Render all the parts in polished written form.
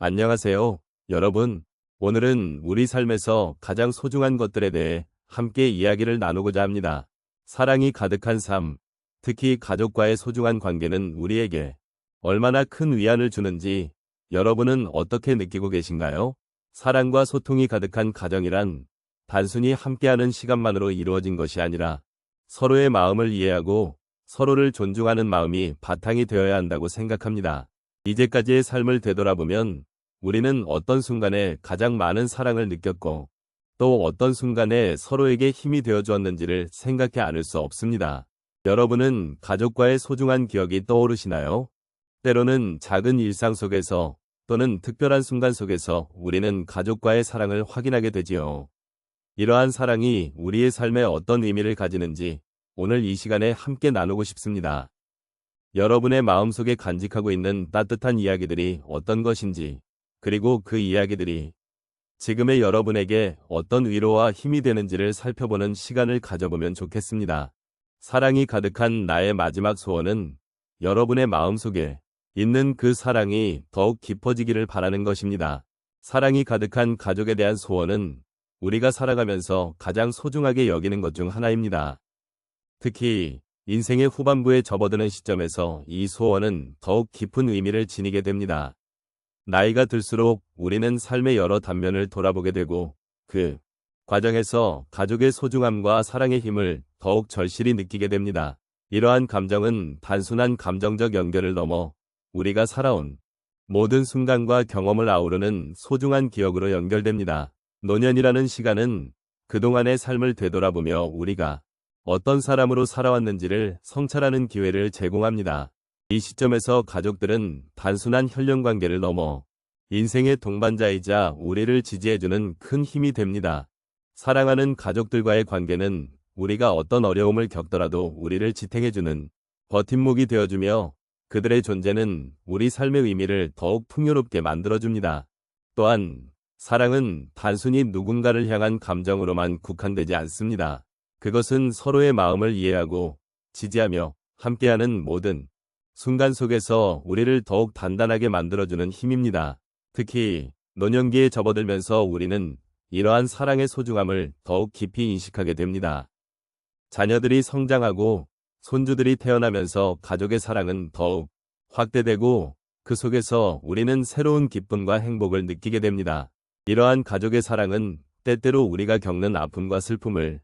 안녕하세요, 여러분. 오늘은 우리 삶에서 가장 소중한 것들에 대해 함께 이야기를 나누고자 합니다. 사랑이 가득한 삶, 특히 가족과의 소중한 관계는 우리에게 얼마나 큰 위안을 주는지 여러분은 어떻게 느끼고 계신가요? 사랑과 소통이 가득한 가정이란 단순히 함께하는 시간만으로 이루어진 것이 아니라 서로의 마음을 이해하고 서로를 존중하는 마음이 바탕이 되어야 한다고 생각합니다. 이제까지의 삶을 되돌아보면 우리는 어떤 순간에 가장 많은 사랑을 느꼈고 또 어떤 순간에 서로에게 힘이 되어 주었는지를 생각해 않을 수 없습니다. 여러분은 가족과의 소중한 기억이 떠오르시나요? 때로는 작은 일상 속에서 또는 특별한 순간 속에서 우리는 가족과의 사랑을 확인하게 되지요. 이러한 사랑이 우리의 삶에 어떤 의미를 가지는지 오늘 이 시간에 함께 나누고 싶습니다. 여러분의 마음속에 간직하고 있는 따뜻한 이야기들이 어떤 것인지, 그리고 그 이야기들이 지금의 여러분에게 어떤 위로와 힘이 되는지를 살펴보는 시간을 가져보면 좋겠습니다. 사랑이 가득한 나의 마지막 소원은 여러분의 마음속에 있는 그 사랑이 더욱 깊어지기를 바라는 것입니다. 사랑이 가득한 가족에 대한 소원은 우리가 살아가면서 가장 소중하게 여기는 것 중 하나입니다. 특히 인생의 후반부에 접어드는 시점에서 이 소원은 더욱 깊은 의미를 지니게 됩니다. 나이가 들수록 우리는 삶의 여러 단면을 돌아보게 되고 그 과정에서 가족의 소중함과 사랑의 힘을 더욱 절실히 느끼게 됩니다. 이러한 감정은 단순한 감정적 연결을 넘어 우리가 살아온 모든 순간과 경험을 아우르는 소중한 기억으로 연결됩니다. 노년이라는 시간은 그동안의 삶을 되돌아보며 우리가 어떤 사람으로 살아왔는지를 성찰하는 기회를 제공합니다. 이 시점에서 가족들은 단순한 혈연 관계를 넘어 인생의 동반자이자 우리를 지지해주는 큰 힘이 됩니다. 사랑하는 가족들과의 관계는 우리가 어떤 어려움을 겪더라도 우리를 지탱해주는 버팀목이 되어주며 그들의 존재는 우리 삶의 의미를 더욱 풍요롭게 만들어줍니다. 또한 사랑은 단순히 누군가를 향한 감정으로만 국한되지 않습니다. 그것은 서로의 마음을 이해하고 지지하며 함께하는 모든 순간 속에서 우리를 더욱 단단하게 만들어주는 힘입니다. 특히 노년기에 접어들면서 우리는 이러한 사랑의 소중함을 더욱 깊이 인식하게 됩니다. 자녀들이 성장하고 손주들이 태어나면서 가족의 사랑은 더욱 확대되고 그 속에서 우리는 새로운 기쁨과 행복을 느끼게 됩니다. 이러한 가족의 사랑은 때때로 우리가 겪는 아픔과 슬픔을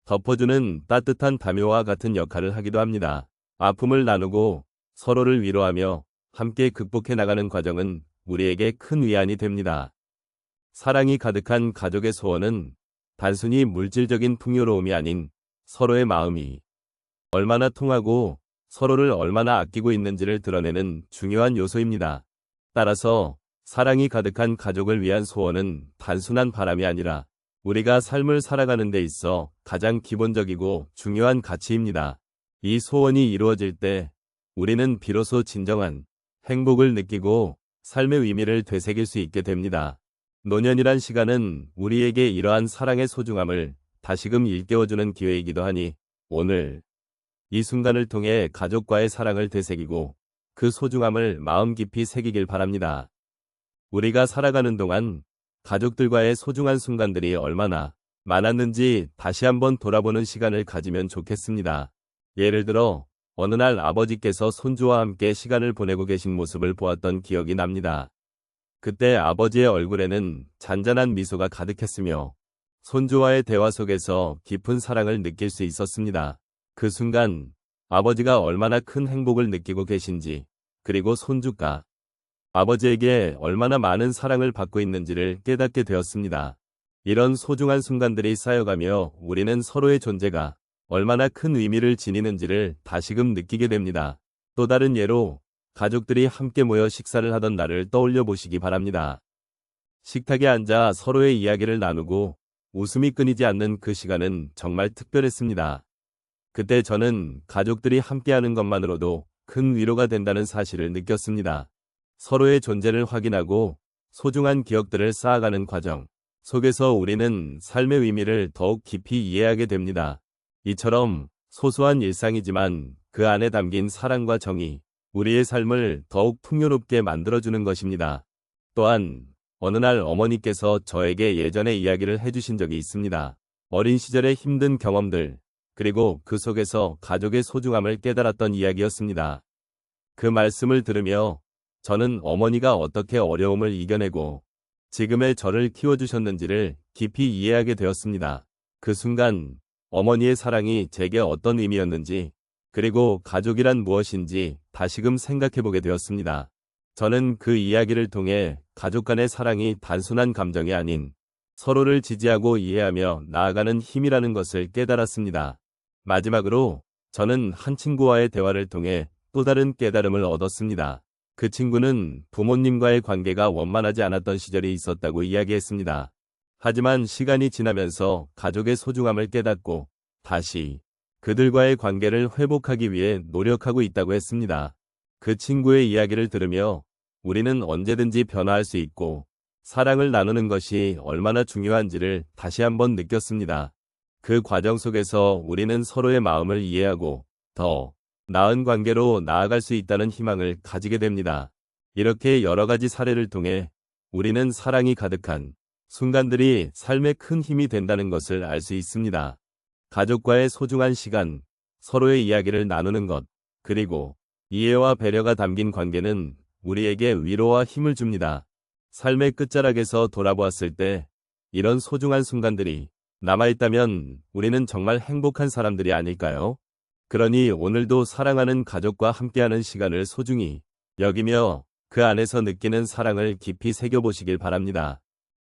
덮어주는 따뜻한 담요와 같은 역할을 하기도 합니다. 아픔을 나누고 서로를 위로하며 함께 극복해 나가는 과정은 우리에게 큰 위안이 됩니다. 사랑이 가득한 가족의 소원은 단순히 물질적인 풍요로움이 아닌 서로의 마음이 얼마나 통하고 서로를 얼마나 아끼고 있는지를 드러내는 중요한 요소입니다. 따라서 사랑이 가득한 가족을 위한 소원은 단순한 바람이 아니라 우리가 삶을 살아가는 데 있어 가장 기본적이고 중요한 가치입니다. 이 소원이 이루어질 때 우리는 비로소 진정한 행복을 느끼고 삶의 의미를 되새길 수 있게 됩니다. 노년이란 시간은 우리에게 이러한 사랑의 소중함을 다시금 일깨워주는 기회이기도 하니 오늘 이 순간을 통해 가족과의 사랑을 되새기고 그 소중함을 마음 깊이 새기길 바랍니다. 우리가 살아가는 동안 가족들과의 소중한 순간들이 얼마나 많았는지 다시 한번 돌아보는 시간을 가지면 좋겠습니다. 예를 들어 어느 날 아버지께서 손주와 함께 시간을 보내고 계신 모습을 보았던 기억이 납니다. 그때 아버지의 얼굴에는 잔잔한 미소가 가득했으며 손주와의 대화 속에서 깊은 사랑을 느낄 수 있었습니다. 그 순간 아버지가 얼마나 큰 행복을 느끼고 계신지 그리고 손주가 아버지에게 얼마나 많은 사랑을 받고 있는지를 깨닫게 되었습니다. 이런 소중한 순간들이 쌓여가며 우리는 서로의 존재가 얼마나 큰 의미를 지니는지를 다시금 느끼게 됩니다. 또 다른 예로 가족들이 함께 모여 식사를 하던 날을 떠올려 보시기 바랍니다. 식탁에 앉아 서로의 이야기를 나누고 웃음이 끊이지 않는 그 시간은 정말 특별했습니다. 그때 저는 가족들이 함께하는 것만으로도 큰 위로가 된다는 사실을 느꼈습니다. 서로의 존재를 확인하고 소중한 기억들을 쌓아가는 과정 속에서 우리는 삶의 의미를 더욱 깊이 이해하게 됩니다. 이처럼 소소한 일상이지만 그 안에 담긴 사랑과 정이 우리의 삶을 더욱 풍요롭게 만들어주는 것입니다. 또한 어느 날 어머니께서 저에게 예전의 이야기를 해주신 적이 있습니다. 어린 시절의 힘든 경험들, 그리고 그 속에서 가족의 소중함을 깨달았던 이야기였습니다. 그 말씀을 들으며 저는 어머니가 어떻게 어려움을 이겨내고 지금의 저를 키워주셨는지를 깊이 이해하게 되었습니다. 그 순간 어머니의 사랑이 제게 어떤 의미였는지, 그리고 가족이란 무엇인지 다시금 생각해보게 되었습니다. 저는 그 이야기를 통해 가족 간의 사랑이 단순한 감정이 아닌 서로를 지지하고 이해하며 나아가는 힘이라는 것을 깨달았습니다. 마지막으로 저는 한 친구와의 대화를 통해 또 다른 깨달음을 얻었습니다. 그 친구는 부모님과의 관계가 원만하지 않았던 시절이 있었다고 이야기했습니다. 하지만 시간이 지나면서 가족의 소중함을 깨닫고 다시 그들과의 관계를 회복하기 위해 노력하고 있다고 했습니다. 그 친구의 이야기를 들으며 우리는 언제든지 변화할 수 있고 사랑을 나누는 것이 얼마나 중요한지를 다시 한번 느꼈습니다. 그 과정 속에서 우리는 서로의 마음을 이해하고 더 나은 관계로 나아갈 수 있다는 희망을 가지게 됩니다. 이렇게 여러 가지 사례를 통해 우리는 사랑이 가득한 순간들이 삶에 큰 힘이 된다는 것을 알 수 있습니다. 가족과의 소중한 시간, 서로의 이야기를 나누는 것, 그리고 이해와 배려가 담긴 관계는 우리에게 위로와 힘을 줍니다. 삶의 끝자락에서 돌아보았을 때 이런 소중한 순간들이 남아있다면 우리는 정말 행복한 사람들이 아닐까요? 그러니 오늘도 사랑하는 가족과 함께하는 시간을 소중히 여기며 그 안에서 느끼는 사랑을 깊이 새겨보시길 바랍니다.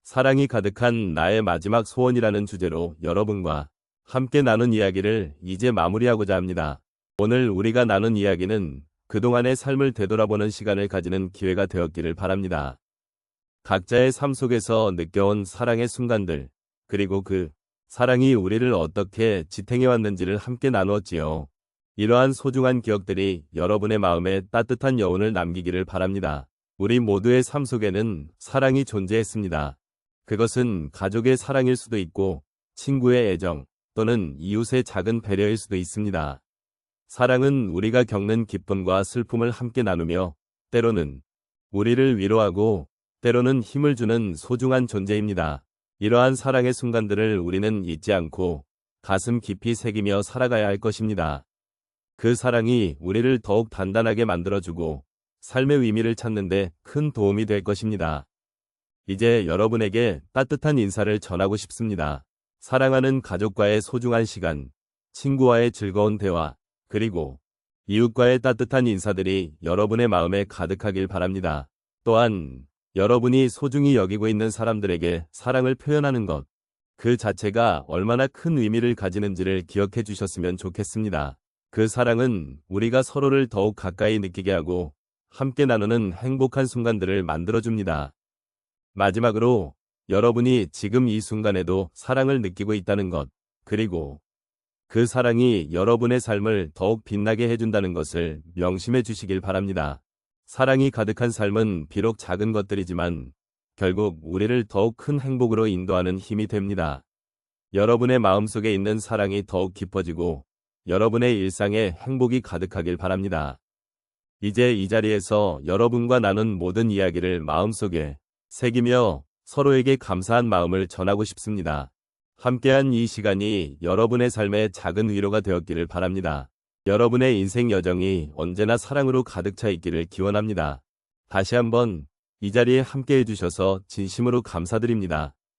사랑이 가득한 나의 마지막 소원이라는 주제로 여러분과 함께 나눈 이야기를 이제 마무리하고자 합니다. 오늘 우리가 나눈 이야기는 그동안의 삶을 되돌아보는 시간을 가지는 기회가 되었기를 바랍니다. 각자의 삶 속에서 느껴온 사랑의 순간들, 그리고 그 사랑이 우리를 어떻게 지탱해왔는지를 함께 나누었지요. 이러한 소중한 기억들이 여러분의 마음에 따뜻한 여운을 남기기를 바랍니다. 우리 모두의 삶 속에는 사랑이 존재했습니다. 그것은 가족의 사랑일 수도 있고 친구의 애정 또는 이웃의 작은 배려일 수도 있습니다. 사랑은 우리가 겪는 기쁨과 슬픔을 함께 나누며 때로는 우리를 위로하고 때로는 힘을 주는 소중한 존재입니다. 이러한 사랑의 순간들을 우리는 잊지 않고 가슴 깊이 새기며 살아가야 할 것입니다. 그 사랑이 우리를 더욱 단단하게 만들어주고 삶의 의미를 찾는 데 큰 도움이 될 것입니다. 이제 여러분에게 따뜻한 인사를 전하고 싶습니다. 사랑하는 가족과의 소중한 시간, 친구와의 즐거운 대화, 그리고 이웃과의 따뜻한 인사들이 여러분의 마음에 가득하길 바랍니다. 또한 여러분이 소중히 여기고 있는 사람들에게 사랑을 표현하는 것, 그 자체가 얼마나 큰 의미를 가지는지를 기억해 주셨으면 좋겠습니다. 그 사랑은 우리가 서로를 더욱 가까이 느끼게 하고 함께 나누는 행복한 순간들을 만들어줍니다. 마지막으로 여러분이 지금 이 순간에도 사랑을 느끼고 있다는 것, 그리고 그 사랑이 여러분의 삶을 더욱 빛나게 해준다는 것을 명심해 주시길 바랍니다. 사랑이 가득한 삶은 비록 작은 것들이지만 결국 우리를 더욱 큰 행복으로 인도하는 힘이 됩니다. 여러분의 마음속에 있는 사랑이 더욱 깊어지고 여러분의 일상에 행복이 가득하길 바랍니다. 이제 이 자리에서 여러분과 나눈 모든 이야기를 마음속에 새기며 서로에게 감사한 마음을 전하고 싶습니다. 함께한 이 시간이 여러분의 삶에 작은 위로가 되었기를 바랍니다. 여러분의 인생 여정이 언제나 사랑으로 가득 차 있기를 기원합니다. 다시 한번 이 자리에 함께 해주셔서 진심으로 감사드립니다.